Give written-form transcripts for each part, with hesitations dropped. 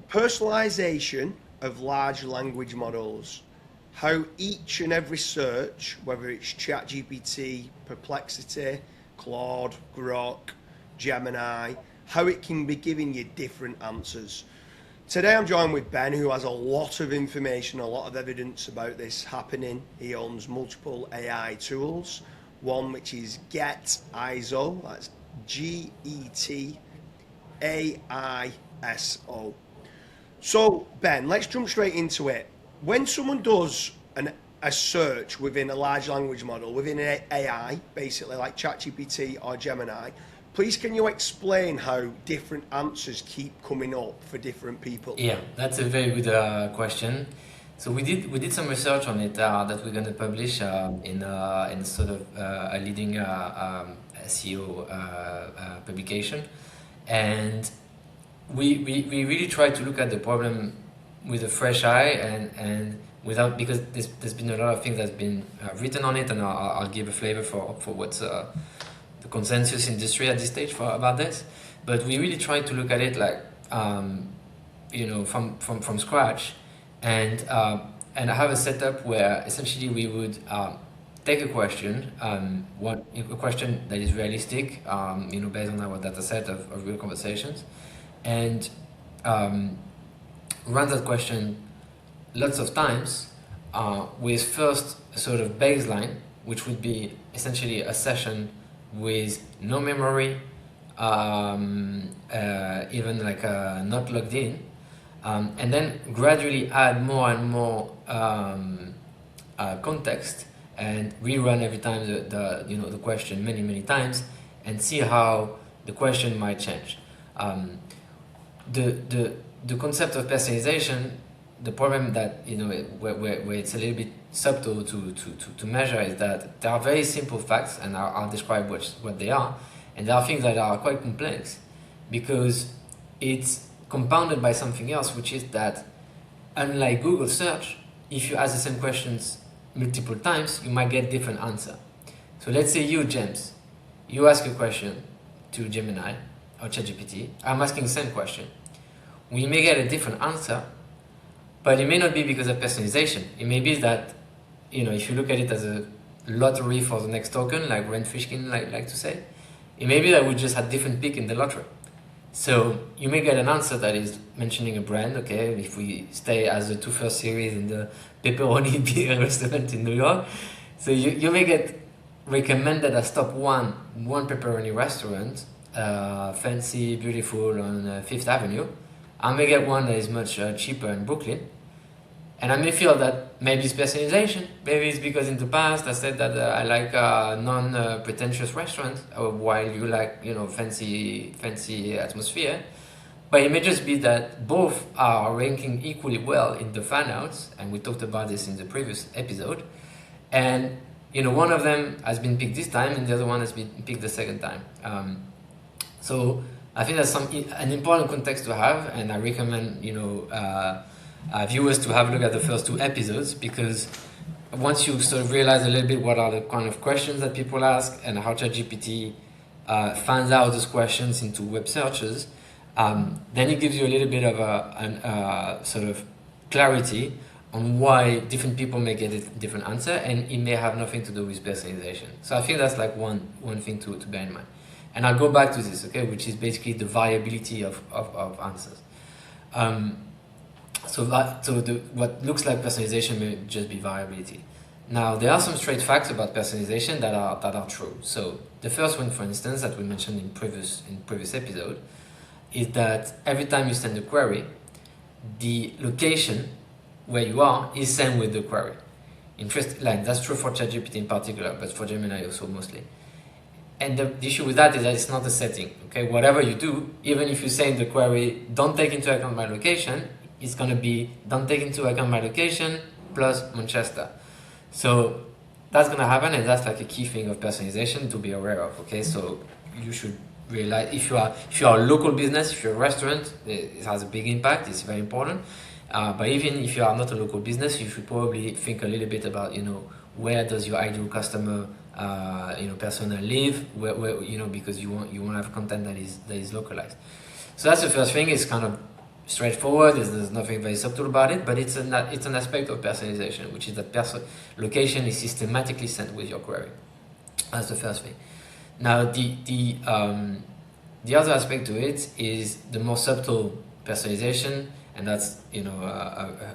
Personalisation of large language models. How each and every search, whether it's ChatGPT, Perplexity, Claude, Grok, Gemini, how it can be giving you different answers. Today I'm joined with Ben, who has a lot of information, a lot of evidence about this happening. He owns multiple AI tools, one which is Get ISO, that's Get AI SEO. So Ben, let's jump straight into it. When someone does a search within a large language model, within an AI, basically like ChatGPT or Gemini, please can you explain how different answers keep coming up for different people? Yeah, that's a very good question. So we did some research on it that we're going to publish in sort of a leading SEO publication, and we really try to look at the problem with a fresh eye and without, because there's been a lot of things that's been written on it, and I'll give a flavor for what's the consensus industry at this stage about this. But we really try to look at it like from scratch, and have a setup where essentially we would take a question, a question that is realistic, based on our data set of real conversations, and run that question lots of times with first a sort of baseline, which would be essentially a session with no memory, even like not logged in, and then gradually add more and more context and rerun every time the question many times and see how the question might change. The concept of personalization, the problem that where it's a little bit subtle to measure is that there are very simple facts, and I'll describe what they are, and there are things that are quite complex because it's compounded by something else, which is that unlike Google search, if you ask the same questions multiple times, you might get different answer. So let's say you, James, you ask a question to Gemini or ChatGPT, I'm asking the same question. We may get a different answer, but it may not be because of personalization. It may be that, if you look at it as a lottery for the next token, like Rand Fishkin like to say, it may be that we just had different pick in the lottery. So you may get an answer that is mentioning a brand, okay, if we stay as the two first series in the pepperoni beer restaurant in New York. So you may get recommended as top one pepperoni restaurant, fancy, beautiful on Fifth Avenue. I may get one that is much cheaper in Brooklyn, and I may feel that maybe it's personalization. Maybe it's because in the past I said that I like non-pretentious restaurants, while you like fancy atmosphere. But it may just be that both are ranking equally well in the fan outs, and we talked about this in the previous episode. And one of them has been picked this time, and the other one has been picked the second time. So I think that's an important context to have, and I recommend viewers to have a look at the first two episodes, because once you sort of realize a little bit what are the kind of questions that people ask and how ChatGPT finds out those questions into web searches, then it gives you a little bit of a sort of clarity on why different people may get a different answer, and it may have nothing to do with personalization. So I think that's like one thing to bear in mind. And I'll go back to this, okay, which is basically the variability of answers. What looks like personalization may just be variability. Now, there are some straight facts about personalization that are true. So the first one, for instance, that we mentioned in previous episode, is that every time you send a query, the location where you are is same with the query. That's true for ChatGPT in particular, but for Gemini also mostly. And the issue with that is that it's not a setting. Okay, whatever you do, even if you say in the query, don't take into account my location, it's going to be don't take into account my location plus Manchester. So that's going to happen, and that's like a key thing of personalization to be aware of. Okay, so you should realize if you are a local business, if you're a restaurant, it has a big impact. It's very important. But even if you are not a local business, you should probably think a little bit about where does your ideal customer persona live, where because you want to have content that is localized. So that's the first thing, is kind of straightforward. There's nothing very subtle about it, but it's an aspect of personalization, which is that location is systematically sent with your query. That's the first thing. Now, the other aspect to it is the more subtle personalization, and that's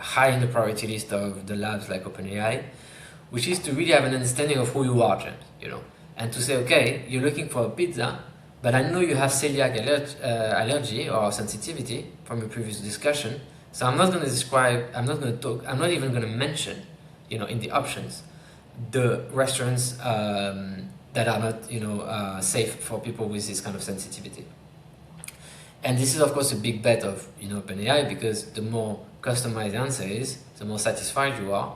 high in the priority list of the labs like OpenAI, which is to really have an understanding of who you are, James, and to say, okay, you're looking for a pizza, but I know you have celiac allergy or sensitivity from a previous discussion, so I'm not going to describe, I'm not even going to mention, in the options, the restaurants that are not, safe for people with this kind of sensitivity. And this is, of course, a big bet of OpenAI, because the more customized the answer is, the more satisfied you are,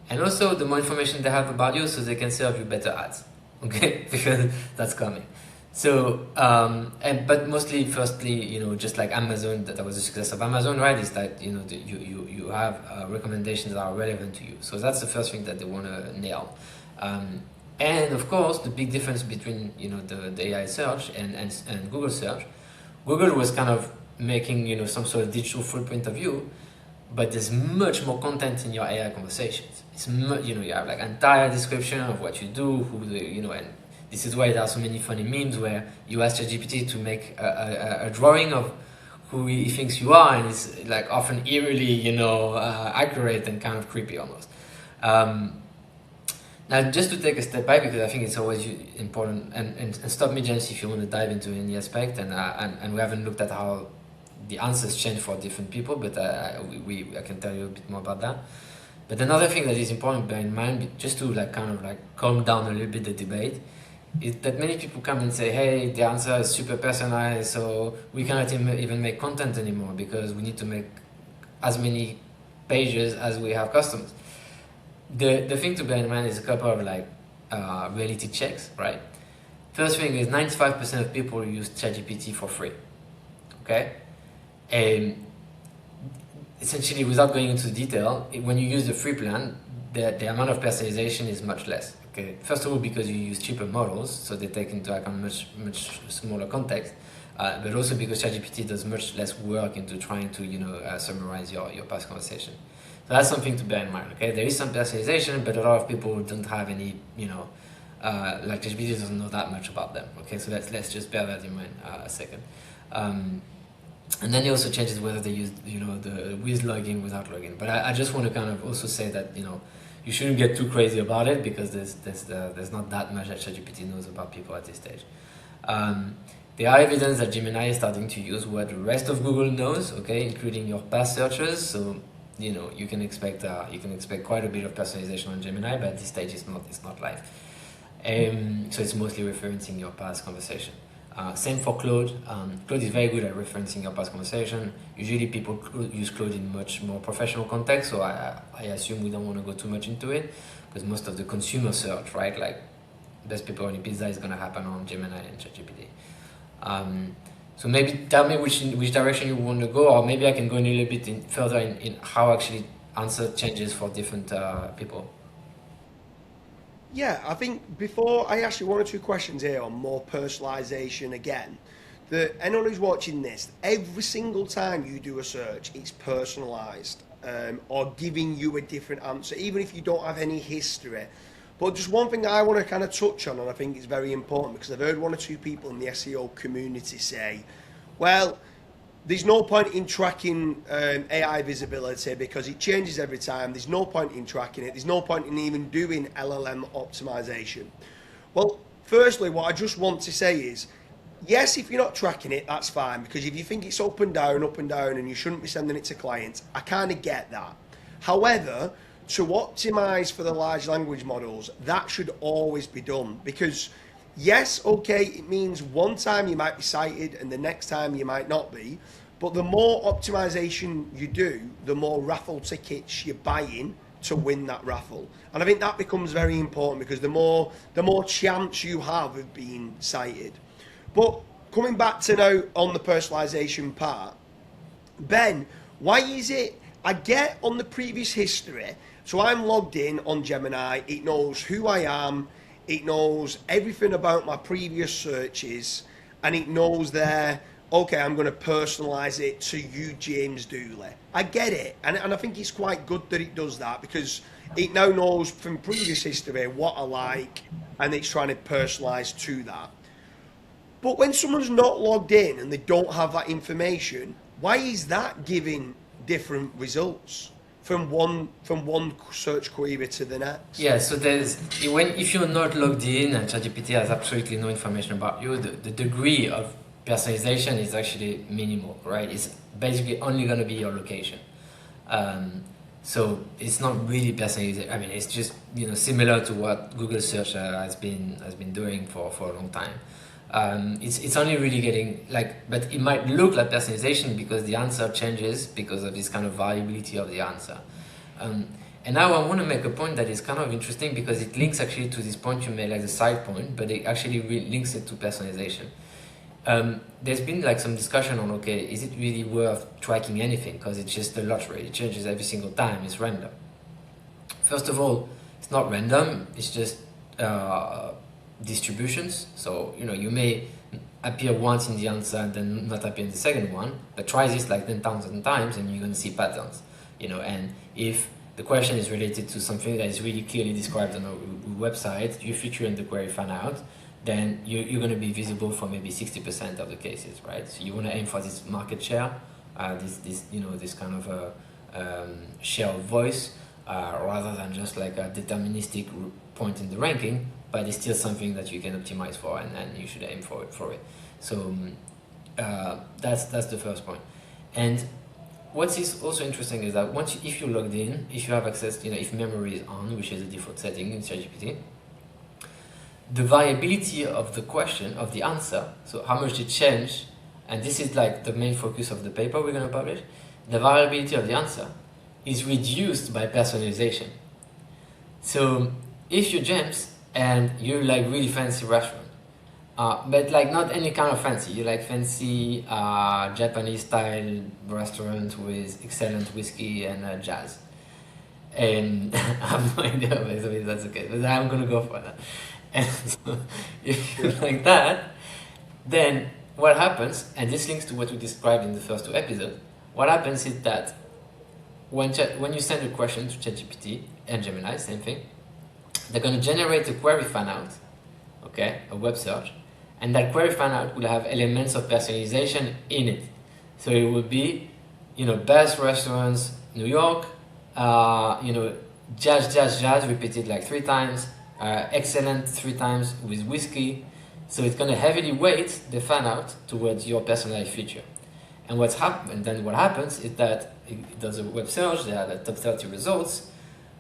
and also the more information they have about you, so they can serve you better ads. Okay, because that's coming. So, but mostly, firstly, just like Amazon, that was the success of Amazon, right? Is that you have recommendations that are relevant to you. So that's the first thing that they want to nail. And of course, the big difference between the AI search and Google search. Google was kind of making some sort of digital footprint of you, but there's much more content in your AI conversations. It's you have like entire description of what you do, and this is why there are so many funny memes where you ask ChatGPT to make a drawing of who he thinks you are, and it's like often eerily accurate and kind of creepy almost. Now, just to take a step back, because I think it's always important, and stop me, James, if you want to dive into any aspect, and we haven't looked at how the answers change for different people, but I can tell you a bit more about that. But another thing that is important to bear in mind, just to calm down a little bit the debate, is that many people come and say, hey, the answer is super personalized, so we cannot even make content anymore because we need to make as many pages as we have customers. The thing to bear in mind is a couple of reality checks, right? First thing is 95% of people use ChatGPT for free, okay? And essentially, without going into detail, when you use the free plan, the amount of personalization is much less, okay? First of all, because you use cheaper models, so they take into account much smaller context, but also because ChatGPT does much less work into trying to summarize your past conversation. So that's something to bear in mind, okay? There is some personalization, but a lot of people don't have any, like ChatGPT doesn't know that much about them, okay? So let's just bear that in mind a second. And then it also changes whether they use, the with login, without login. But I just want to kind of also say that, you shouldn't get too crazy about it, because there's not that much that ChatGPT knows about people at this stage. There are evidence that Gemini is starting to use what the rest of Google knows, okay, including your past searches. So you can expect quite a bit of personalization on Gemini, but at this stage it's not live. So it's mostly referencing your past conversation. Same for Claude. Claude is very good at referencing your past conversation. Usually people use Claude in much more professional context, so I assume we don't want to go too much into it, because most of the consumer search, right, like best pepperoni pizza, is going to happen on Gemini and ChatGPT. So maybe tell me which direction you want to go, or maybe I can go in a little bit further in how actually answer changes for different people. Yeah, I think before I ask you one or two questions here on more personalization again, that anyone who's watching this, every single time you do a search, it's personalized, or giving you a different answer, even if you don't have any history. But just one thing I want to kind of touch on, and I think it's very important, because I've heard one or two people in the SEO community say, well, there's no point in tracking AI visibility because it changes every time. There's no point in tracking it. There's no point in even doing LLM optimization. Well, firstly, what I just want to say is, yes, if you're not tracking it, that's fine, because if you think it's up and down, and you shouldn't be sending it to clients, I kind of get that. However, to optimize for the large language models, that should always be done, because yes, okay, it means one time you might be cited and the next time you might not be, but the more optimization you do, the more raffle tickets you're buying to win that raffle. And I think that becomes very important, because the more chance you have of being cited. But coming back to now on the personalization part, Ben, why is it I get on the previous history, so I'm logged in on Gemini, it knows who I am, it knows everything about my previous searches, and it knows there, okay, I'm going to personalize it to you, James Dooley. I get it. And I think it's quite good that it does that, because it now knows from previous history what I like, and it's trying to personalize to that. But when someone's not logged in and they don't have that information, why is that giving different results from one search query to the next? Yeah, so if you're not logged in and ChatGPT has absolutely no information about you, the degree of personalization is actually minimal, right? It's basically only going to be your location. So it's not really personalization. I mean, it's just similar to what Google search has been doing for a long time. It's only really getting but it might look like personalization because the answer changes because of this kind of variability of the answer. And now I want to make a point that is kind of interesting because it links actually to this point you made, like the side point, but it actually links it to personalization. There's been some discussion on, okay, is it really worth tracking anything? Because it's just a lottery. It changes every single time. It's random. First of all, it's not random. It's just distributions. So, you may appear once in the answer and then not appear in the second one, but try this 10,000 times and you're going to see patterns, and if the question is related to something that is really clearly described on a website, you feature in the query fan out, then you're going to be visible for maybe 60% of the cases, right? So you want to aim for this market share, this kind of share of voice, rather than just a deterministic point in the ranking, but it's still something that you can optimize for, and you should aim for it. So that's the first point. And what is also interesting is that if you're logged in, if you have access, if memory is on, which is a default setting in ChatGPT, the variability of the question, of the answer, so how much it changed, and this is the main focus of the paper we're going to publish, the variability of the answer is reduced by personalization. So if you're James and you're really fancy restaurant, but not any kind of fancy, you fancy Japanese style restaurant with excellent whiskey and jazz. And I have no idea if that's okay, but I'm gonna go for that. And so if you like that, then what happens, and this links to what we described in the first 2 episodes, what happens is that when you send a question to ChatGPT and Gemini, same thing, they're going to generate a query fan out, okay, a web search, and that query fan out will have elements of personalization in it. So it would be, best restaurants, New York, jazz repeated 3 times, excellent 3 times with whiskey. So it's going to heavily weight the fan out towards your personalized feature. And what happens is that it does a web search, there are the top 30 results,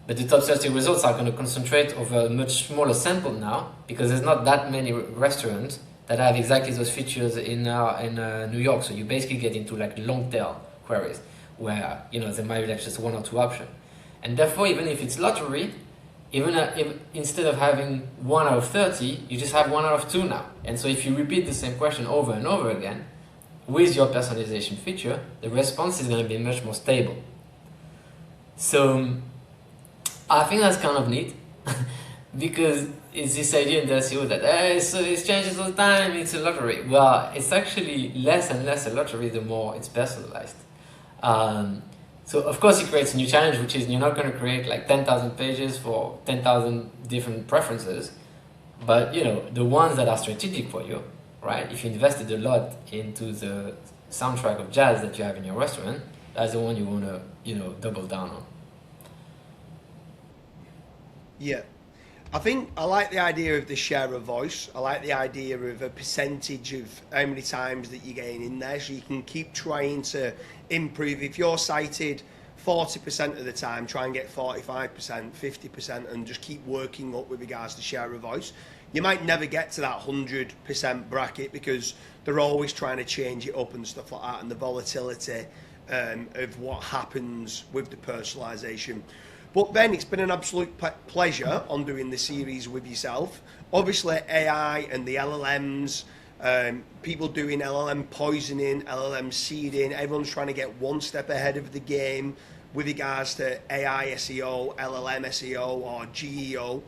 but the top 30 results are going to concentrate over a much smaller sample now, because there's not that many restaurants that have exactly those features in New York. So you basically get into long tail queries where there might be just 1 or 2 options. And therefore, even if it's lottery, if instead of having 1 out of 30, you just have 1 out of 2 now. And so if you repeat the same question over and over again, with your personalization feature, the response is going to be much more stable. So I think that's kind of neat because it's this idea in the SEO that so it changes all the time, it's a lottery. Well, it's actually less and less a lottery the more it's personalized. So of course it creates a new challenge, which is you're not going to create 10,000 pages for 10,000 different preferences, but the ones that are strategic for you, right? If you invested a lot into the soundtrack of jazz that you have in your restaurant, that's the one you want to double down on. Yeah. I think I like the idea of the share of voice. I like the idea of a percentage of how many times that you're getting in there, so you can keep trying to improve. If you're cited 40% of the time, try and get 45%, 50%, and just keep working up with regards to share of voice. You might never get to that 100% bracket because they're always trying to change it up and stuff like that, and the volatility of what happens with the personalisation. But Ben, it's been an absolute pleasure on doing the series with yourself. Obviously AI and the LLMs, people doing LLM poisoning, LLM seeding, everyone's trying to get 1 step ahead of the game with regards to AI SEO, LLM SEO or GEO.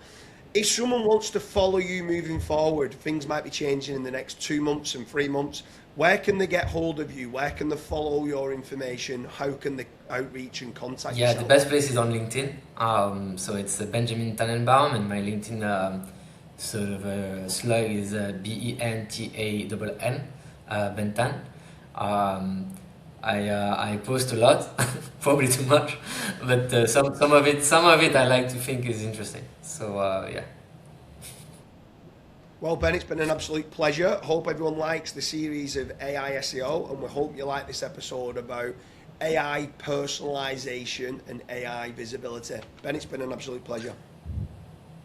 If someone wants to follow you moving forward, things might be changing in the next 2 months and 3 months. Where can they get hold of you? Where can they follow your information? How can they outreach and contact you? Yeah, the best place is on LinkedIn. So it's Benjamin Tannenbaum, and my LinkedIn sort of slug is Bentann. Bentan. I post a lot, probably too much, but some of it I like to think is interesting. So yeah. Well, Ben, it's been an absolute pleasure. Hope everyone likes the series of AI SEO, and we hope you like this episode about AI personalisation and AI visibility. Ben, it's been an absolute pleasure.